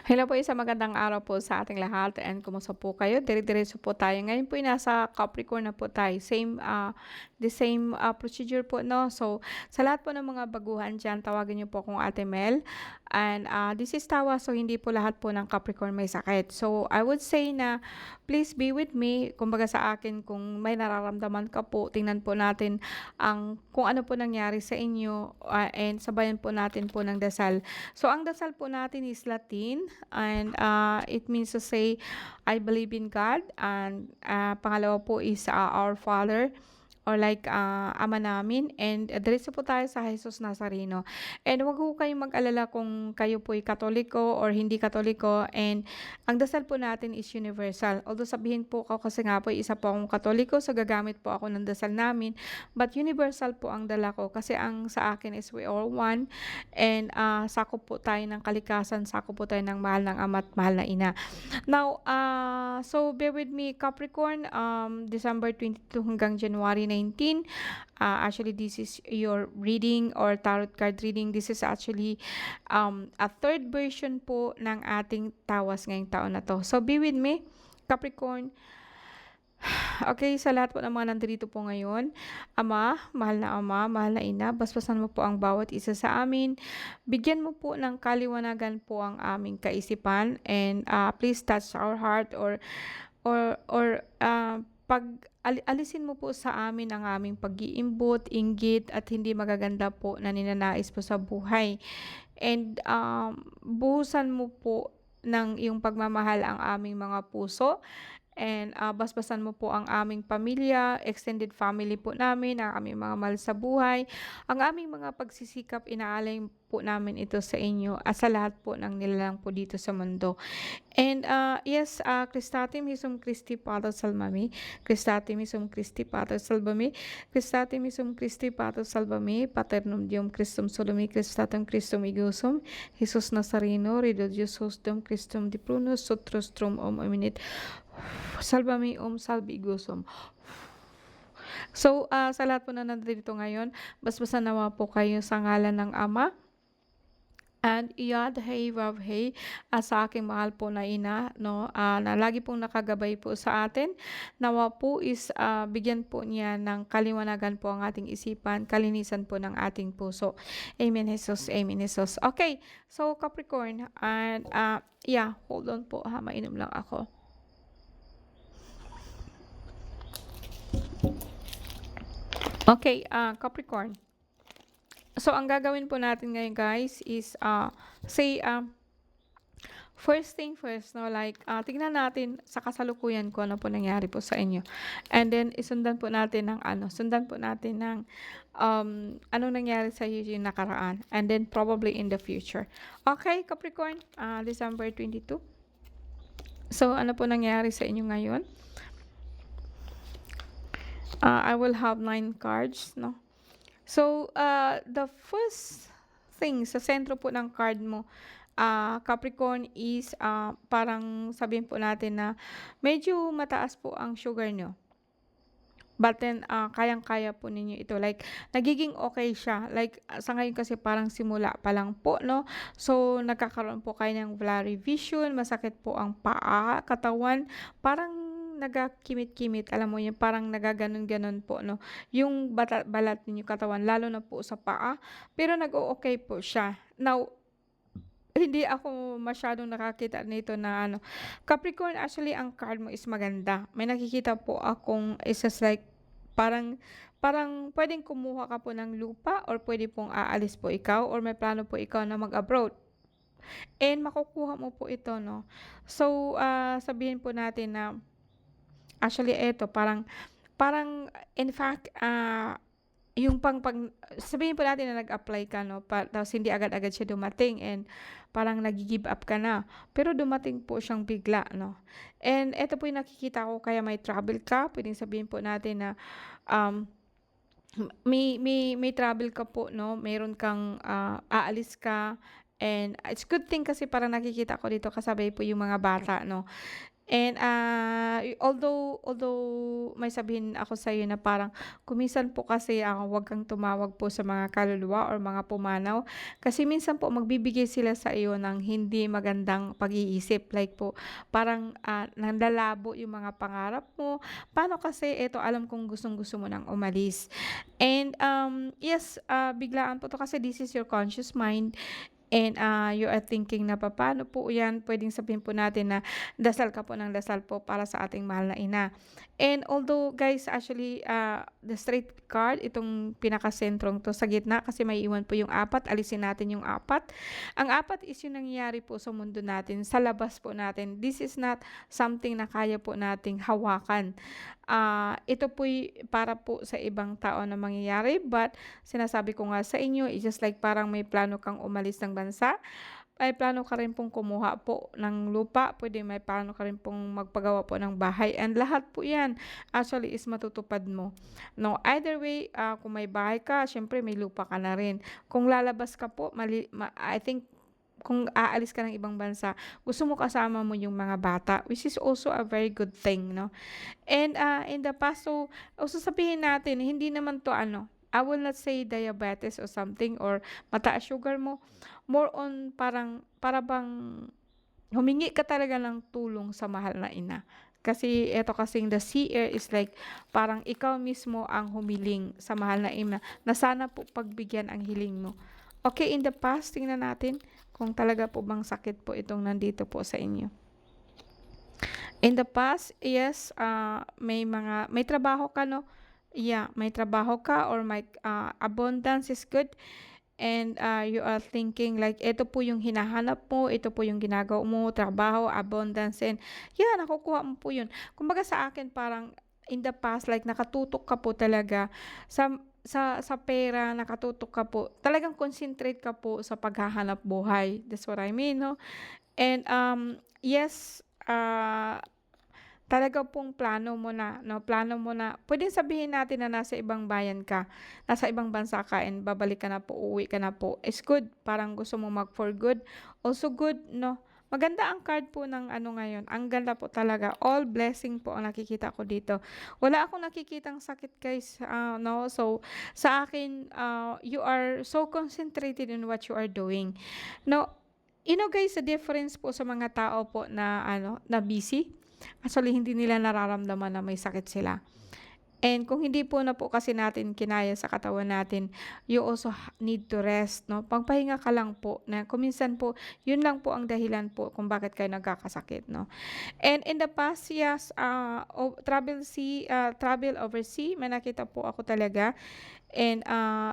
Hello po, isang magandang araw po sa ating lahat and kumusta po kayo? Dire-diretso po tayo. Ngayon po ay nasa Capricorn na po tayo. The same procedure po, no? So, sa lahat po ng mga baguhan dyan, tawagin niyo po akong Ate Mel. And this is Tawa, so hindi po lahat po ng Capricorn may sakit. So, I would say na please be with me. Kumbaga sa akin, kung may nararamdaman ka po, tingnan po natin kung ano po nangyari sa inyo and sabayan po natin po ng dasal. So, ang dasal po natin is Latin and it means to say, I believe in God. And pangalawa po is our Father or like Ama namin. And diretso po tayo sa Jesus Nazareno. And wag po kayong mag-alala kung kayo po ay Katoliko or hindi Katoliko. And ang dasal po natin is universal. Although sabihin po ako kasi nga po isa po akong Katoliko, so gagamit po ako ng dasal namin. But universal po ang dala ko kasi ang sa akin is we all one. And sakop po tayo ng kalikasan, sakop po tayo ng mahal ng Ama at mahal na Ina. Now, so bear with me, Capricorn, December 22 hanggang January 19. Actually, this is your reading or tarot card reading. This is actually a third version po ng ating tawas ngayong taon na to. So be with me, Capricorn. Okay, sa lahat po ng mga nandito po ngayon, Ama, mahal na Ina, basbasan mo po ang bawat isa sa amin. Bigyan mo po ng kaliwanagan po ang aming kaisipan and please touch our heart or alisin mo po sa amin ang aming pag-iimbot, inggit at hindi magaganda po na ninanais po sa buhay. And buhusan mo po ng iyong pagmamahal ang aming mga puso. And basbasan mo po ang aming pamilya, extended family po namin, ang aming mga mahal sa buhay. Ang aming mga pagsisikap, inaalay po namin ito sa inyo at sa lahat po ng nilalang po dito sa mundo. And yes, Christatim Hisum Christi Pater Salvami, Christatim Hisum Christi Pater Salvami, Christatim Hisum Christi Pater Salvami, Paternum Deum Christum Solumi, Christatum Christum Igusum, Jesus Nazareno, Redo Deus Hostum Christum Di Prunus, Sutrostrum Ominit, Salvami Salvi Igusum. So, sa lahat po na nandito ngayon, basbasan nawa po kayo sa ngalan ng Ama, and Iyad Hey Vav Hey, sa aking mahal po na Ina, no, na lagi pong nakagabay po sa atin. Nawa po is bigyan po niya ng kaliwanagan po ang ating isipan, kalinisan po ng ating puso. Amen Jesus, Amen Jesus. Okay, so Capricorn, and yeah, hold on po ha, mainom lang ako. Okay, Capricorn. So, ang gagawin po natin ngayon guys is, first thing first, no, like, tingnan natin sa kasalukuyan ko ano po nangyari po sa inyo. And then, sundan po natin ng anong nangyari sa iyo yung nakaraan. And then, probably in the future. Okay, Capricorn, December 22. So, ano po nangyari sa inyo ngayon? I will have 9 cards, no? So, the first thing sa sentro po ng card mo, Capricorn, is parang sabihin po natin na medyo mataas po ang sugar nyo. But then, kayang-kaya po ninyo ito. Like, nagiging okay siya. Like, sa ngayon kasi parang simula pa lang po, no? So, nagkakaroon po kayo ng blurry vision, masakit po ang paa, katawan, parang nagakimit-kimit, alam mo yun, parang nagaganon-ganon po, no? Yung balat ninyo katawan, lalo na po sa paa, pero nag-o-okay po siya. Now, hindi ako masyadong nakakita nito na ano. Capricorn, actually, ang card mo is maganda. May nakikita po akong is like, parang pwedeng kumuha ka po ng lupa or pwede pong aalis po ikaw or may plano po ikaw na mag-abroad. And makukuha mo po ito, no? So, sabihin po natin na, actually, eto, parang, in fact, yung sabihin po natin na nag-apply ka, no, tapos hindi agad-agad siya dumating and parang nag-give up ka na. Pero dumating po siyang bigla, no. And eto po yung nakikita ko, kaya may travel ka. Pwedeng sabihin po natin na um, may travel ka po, no. Meron kang aalis ka and it's good thing kasi parang nakikita ko dito kasabay po yung mga bata, no. And, although may sabihin ako sa'yo na parang kung minsan po kasi, huwag kang tumawag po sa mga kaluluwa or mga pumanaw. Kasi minsan po magbibigay sila sa iyo ng hindi magandang pag-iisip. Like po, parang, nanlalabo yung mga pangarap mo. Paano kasi eto alam kong gustong-gusto mo ng umalis. And, yes, biglaan po 'to kasi this is your conscious mind. And, you are thinking na papaano po 'yan, puwedeng sabihin po natin na dasal ka po ng dasal po para sa ating mahal na ina. And although guys, actually, the straight card, itong pinakasentrong 'to sa gitna kasi may iwan po yung apat, alisin natin yung apat. Ang apat is yung nangyayari po sa mundo natin, sa labas po natin. This is not something na kaya po nating hawakan. Ito po'y para po sa ibang tao na mangyayari, but sinasabi ko nga sa inyo, it's just like parang may plano kang umalis ng bansa, may plano ka rin pong kumuha po ng lupa, pwede may plano ka rin pong magpagawa po ng bahay, and lahat po 'yan actually is matutupad mo. No, either way, kung may bahay ka, siyempre may lupa ka na rin. Kung lalabas ka po, I think kung aalis ka ng ibang bansa, gusto mo kasama mo yung mga bata, which is also a very good thing, no? And, in the past, so sasabihin natin hindi naman 'to ano, I will not say diabetes or something or mataas sugar mo, more on parang para bang humingi ka talaga ng tulong sa mahal na ina. Kasi eto kasing the seer is like parang ikaw mismo ang humiling sa mahal na ina na sana po pagbigyan ang hiling mo. Okay, in the past, tingnan natin kung talaga po bang sakit po itong nandito po sa inyo. In the past, yes, may trabaho ka, no? Yeah, may trabaho ka or may, abundance is good. And, you are thinking like ito po yung hinahanap mo, ito po yung ginagawa mo, trabaho, abundance, and yeah, nakukuha mo po yun. Kumbaga sa akin parang in the past, like nakatutok ka po talaga sa sa pera, nakatutok ka po. Talagang concentrate ka po sa paghahanap buhay. That's what I mean, no? And, yes, talaga pong plano mo na 'no, plano mo na puwedeng sabihin natin na nasa ibang bayan ka, nasa ibang bansa ka and babalik ka na po, uuwi ka na po, is good. Parang gusto mo mag for good, also good 'no. Maganda ang card po ng ano ngayon, ang ganda po talaga, all blessing po ang nakikita ko dito. Wala akong nakikitang sakit guys, 'no. So, sa akin, you are so concentrated in what you are doing. No, guys, the difference po sa mga tao po na ano, na busy, actually hindi nila nararamdaman na may sakit sila. And kung hindi po na po kasi natin kinaya sa katawan natin, you also need to rest, no? Pagpahinga ka lang po na kung minsan po, yun lang po ang dahilan po kung bakit kayo nagkakasakit, no? And in the past, yes, travel overseas, may nakita po ako talaga. And,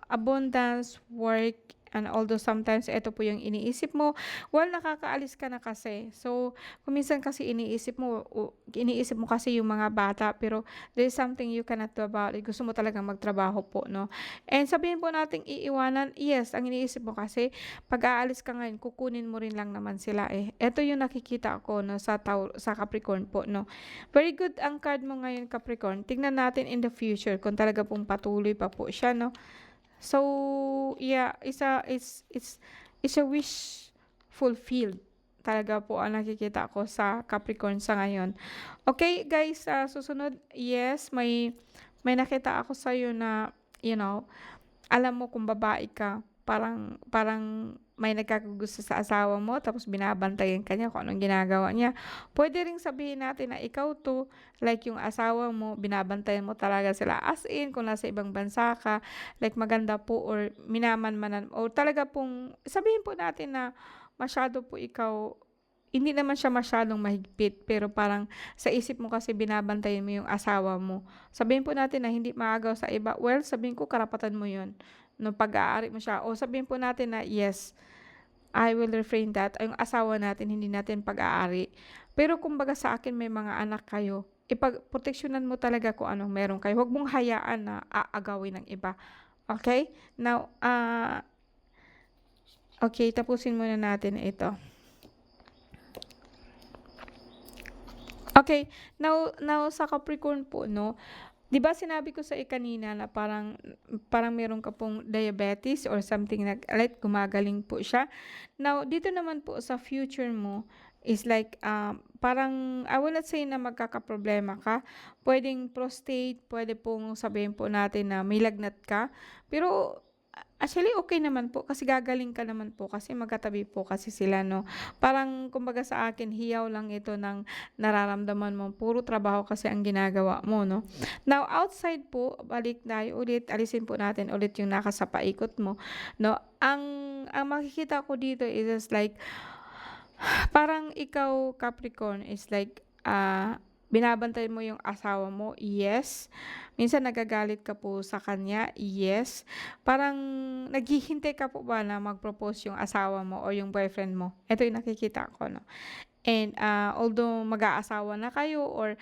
abundance, work, and although sometimes eto po yung iniisip mo, well, nakakaalis ka na kasi. So, kung minsan kasi iniisip mo kasi yung mga bata, pero there is something you cannot do about it. Gusto mo talagang magtrabaho po, no? And sabihin po nating iiwanan, yes, ang iniisip mo kasi, pag aalis ka ngayon, kukunin mo rin lang naman sila eh. Eto yung nakikita ko, no, sa Capricorn po, no? Very good ang card mo ngayon, Capricorn. Tingnan natin in the future kung talaga pong patuloy pa po siya, no? So, yeah, it's a wish fulfilled. Talaga po ang nakikita ko sa Capricorn sa ngayon. Okay, guys, susunod, yes, may nakita ako sa na, you know, alam mo kung babae ka, parang parang may nagkakagusto sa asawa mo tapos binabantayan ka niya kung anong ginagawa niya. Puwede ring sabihin natin na ikaw 'to, like yung asawa mo binabantayan mo talaga sila, as in kung nasa ibang bansa ka, like maganda po or minamanmanan o talaga pong sabihin po natin na masyado po ikaw hindi naman siya masyadong mahigpit, pero parang sa isip mo kasi binabantayan mo yung asawa mo. Sabihin po natin na hindi maagaw sa iba, well, sabihin ko karapatan mo yun, no, pag-aari mo siya. O sabihin po natin na, yes, I will refrain that, yung asawa natin hindi natin pag-aari. Pero kumbaga sa akin may mga anak kayo, ipagproteksyonan mo talaga kung anong meron kayo. Huwag mong hayaan na aagawin ng iba. Okay? Now, okay, tapusin muna natin ito. Okay, now sa Capricorn po 'no, 'di ba sinabi ko sa kanina na parang meron ka pong diabetes or something na like gumagaling po siya. Now dito naman po sa future mo, is like, parang I will not say na magkakaproblema ka. Puwedeng prostate, puwede pong sabihin po natin na may lagnat ka, pero actually okey naman po kasi gagaling ka naman po kasi magkatabi po kasi sila 'no. Parang kumbaga sa akin hiyaw lang ito ng nararamdaman mo, puro trabaho kasi ang ginagawa mo 'no. Now outside po, balik tayo ulit, alisin po natin ulit yung nakasapaikot mo 'no. Ang makikita ko dito is just like parang ikaw Capricorn is like, binabantay mo yung asawa mo, yes. Minsan nagagalit ka po sa kanya, yes. Parang naghihintay ka po ba na mag-propose yung asawa mo o yung boyfriend mo? Ito yung nakikita ko 'no. And, although mag-aasawa na kayo or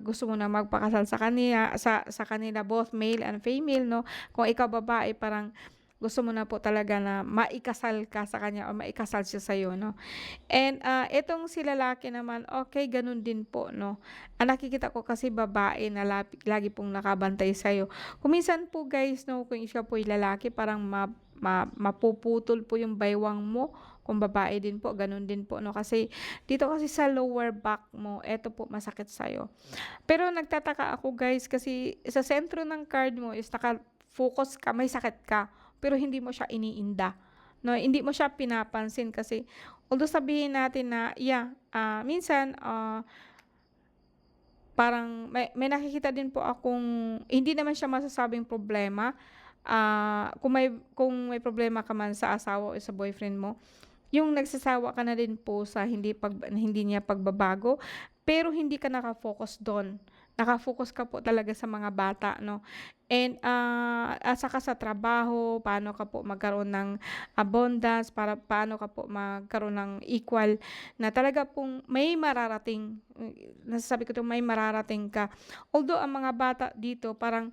gusto mo na magpakasal sa kanila both male and female 'no, kung ikaw babae parang gusto mo na po talaga na maikasal ka sa kanya o maikasal siya sa'yo 'no. And, itong si lalaki naman, okey gano'n din po 'no. Ang nakikita ko kasi babae na lagi pong nakabantay sa'yo. Kung minsan po guys 'no, kung siya po'y lalaki parang mapuputol po yung baywang mo, kung babae din po gano'n din po 'no. Kasi dito kasi sa lower back mo, eto po masakit sa'yo. Pero nagtataka ako guys kasi sa sentro ng card mo is naka-focus ka, may sakit ka, pero hindi mo siya iniinda 'no, hindi mo siya pinapansin kasi although sabihin natin na minsan, parang may nakikita din po akong hindi naman siya masasabing problema, kung may problema ka man sa asawa o sa boyfriend mo, yung nagsasawa ka na din po sa hindi niya pagbabago, pero hindi ka naka-focus dun. Naka-focus ka po talaga sa mga bata 'no. And, at saka sa trabaho, paano ka po magkaroon ng abundance, para paano ka po magkaroon ng equal na talaga pong may mararating, nasasabi ko 'to, may mararating ka. Although ang mga bata dito parang,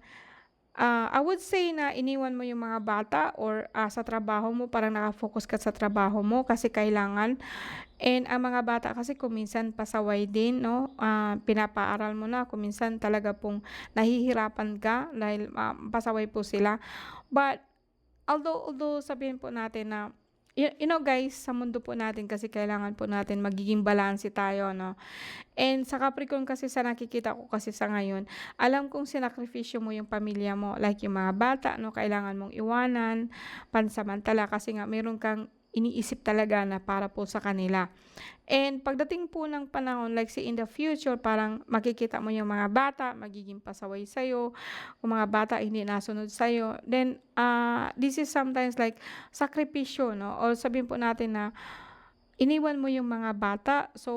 I would say na iniwan mo yung mga bata or, sa trabaho mo parang naka-focus ka sa trabaho mo kasi kailangan. And ang mga bata kasi kung minsan pasaway din 'no, pinapaaral mo na, kung minsan talaga pong nahihirapan ka dahil, pasaway po sila. But although sabihin po natin na you know guys, sa mundo po natin kasi kailangan po natin magiging balanse tayo 'no. And sa Capricorn kasi sa nakikita ko kasi sa ngayon, alam kong sinakripisyo mo yung pamilya mo, like yung mga bata 'no, kailangan mong iwanan pansamantala kasi nga meron kang iniisip talaga na para po sa kanila. And pagdating po ng panahon, like say in the future, parang makikita mo yung mga bata magiging pasaway sa'yo, kung mga bata hindi nasunod sa'yo, then, this is sometimes like sakripisyo 'no, or sabihin po natin na iniwan mo yung mga bata, so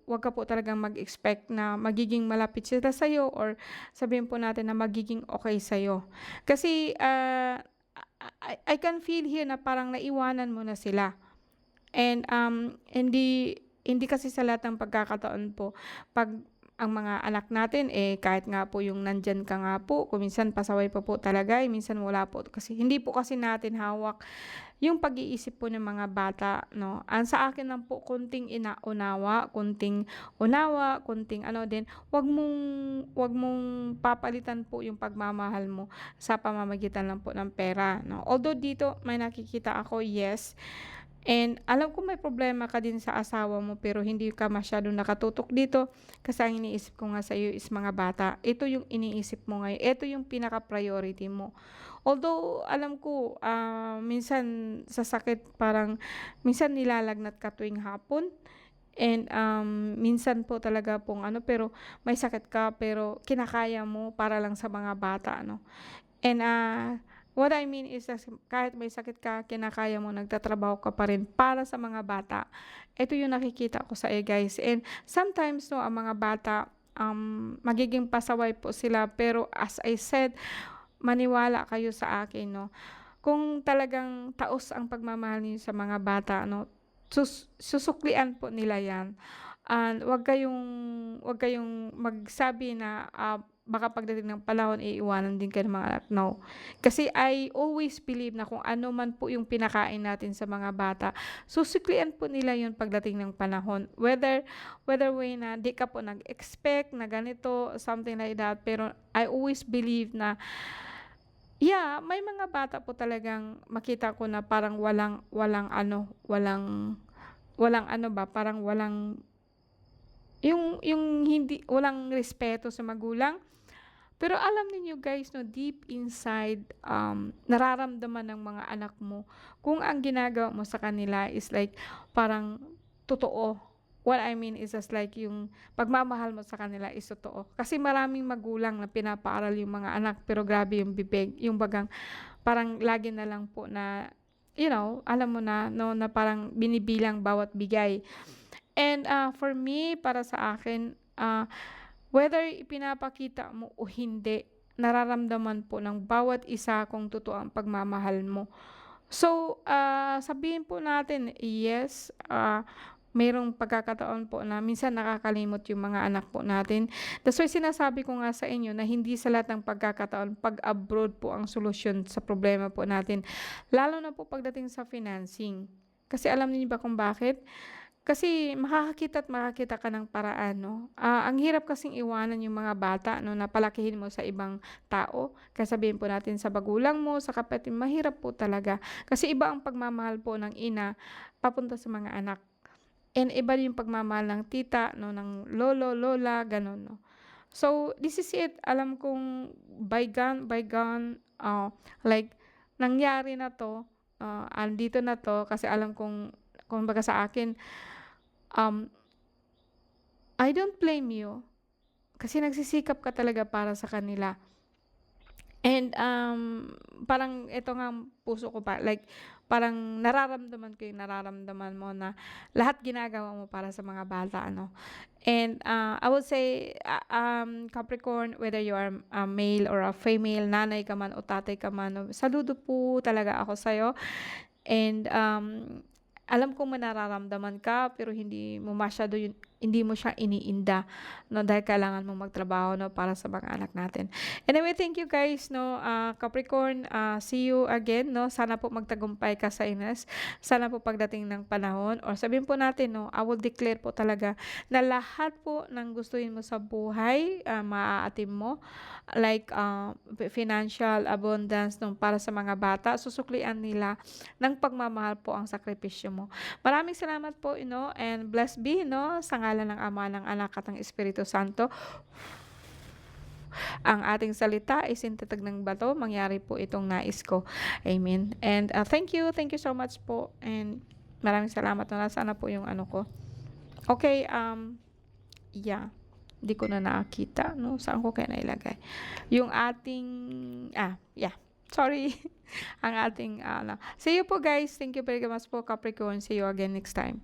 wag ka po talagang mag-expect na magiging malapit sila sa'yo or sabihin po natin na magiging okey sa'yo. Kasi, I can feel here na parang naiwanan mo na sila and, hindi hindi kasi sa lahat ng pagkakataon po 'pag ang mga anak natin, kahit nga po yung nandiyan ka nga po, kung minsan pasaway pa po talaga, minsan wala po kasi hindi po kasi natin hawak yung pag-iisip po ng mga bata 'no. Ang sa akin lang po konting unawa, konting ano din, wag mong papalitan po yung pagmamahal mo sa pamamagitan lang po ng pera 'no. Although dito may nakikita ako, yes, and alam ko may problema ka din sa asawa mo pero hindi ka masyadong nakatutok dito kasi ang iniisip ko nga sa'yo is mga bata. Ito yung iniisip mo ngayon, ito yung pinaka-priority mo. Although alam ko, minsan sa sakit parang minsan nilalagnat ka tuwing hapon and, minsan po talaga pong ano, pero may sakit ka pero kinakaya mo para lang sa mga bata ano. And, what I mean is kahit may sakit ka, kinakaya mo, nagtatrabaho ka pa rin para sa mga bata. Ito yung nakikita ko sa guys. And sometimes 'no, ang mga bata, magiging pasaway po sila pero as I said, maniwala kayo sa akin 'no, kung talagang taos ang pagmamahal niyo sa mga bata 'no, susuklian po nila 'yan. And wag kayong magsabi na, baka pagdating ng panahon, iiwanan din kayo ng mga anak, no. Kasi I always believe na kung ano man po yung pinakain natin sa mga bata, susuklian po nila yun pagdating ng panahon. Whether way na di ka po nag-expect na ganito, something like that, pero I always believe na may mga bata po talagang makita ko na parang walang walang ano ba, parang walang yung hindi walang respeto sa magulang. Pero alam niyo guys 'no, deep inside, nararamdaman ng mga anak mo kung ang ginagawa mo sa kanila is like parang totoo. What I mean is just like yung pagmamahal mo sa kanila is totoo. Kasi maraming magulang na pinapaaral yung mga anak pero grabe yung bibig, yung bagang parang lagi na lang po na, alam mo na 'no, na parang binibilang bawat bigay. And, for me, para sa akin, whether ipinapakita mo o hindi, nararamdaman po ng bawat isa kung totoo ang pagmamahal mo. So, sabihin po natin, yes, mayroong pagkakataon po na minsan nakakalimot yung mga anak po natin. That's why sinasabi ko nga sa inyo na hindi sa lahat ng pagkakataon pag-abroad po ang solusyon sa problema po natin. Lalo na po pagdating sa financing. Kasi alam niyo ba kung bakit? Kasi makakakita at makakita ka ng paraan 'no. Ang hirap kasing iwanan yung mga bata 'no, na palakihin mo sa ibang tao. Kaya sabihin po natin sa magulang mo, sa kapatid, mahirap po talaga. Kasi iba ang pagmamahal po ng ina papunta sa mga anak, and iba yung pagmamahal ng tita 'no, ng lolo, lola, gano'n 'no. So, this is it. Alam kong bygone, bygone, like nangyari na 'to, andito na 'to kasi alam kong kumbaga sa akin, um, I don't blame you kasi nagsisikap ka talaga para sa kanila. And, parang ito nga ang puso ko pa, like parang nararamdaman ko yung nararamdaman mo na lahat ginagawa mo para sa mga bata ano. And, I would say, Capricorn, whether you are a male or a female, nanay ka man o tatay ka man 'no, saludo po talaga ako sa'yo. And, alam kong may nararamdaman ka pero hindi mo siya iniinda 'no, dahil kailangan mong magtrabaho 'no, para sa mga anak natin. Anyway, thank you guys 'no, Capricorn, see you again 'no. Sana po magtagumpay ka sa Ines. Sana po pagdating ng panahon or sabihin po natin 'no, I will declare po talaga na lahat po ng gustuhin mo sa buhay, maaatim mo. Like, financial abundance 'no, para sa mga bata, susuklian nila ng pagmamahal po ang sakripisyo mo. Maraming salamat po, and blessed be, 'no, sa ngalan ng Ama, ng Anak, at ng Espiritu Santo. Ang ating salita ay sintatag ng bato, mangyari po itong nais ko. Amen. And, thank you so much po, and maraming salamat na nasana po yung ano ko. Okay, yeah, hindi ko na nakita 'no, saan ko kaya nailagay? Yung ating yeah, sorry. Ang ating ano, see you po guys. Thank you very much po, Capricorn. See you again next time.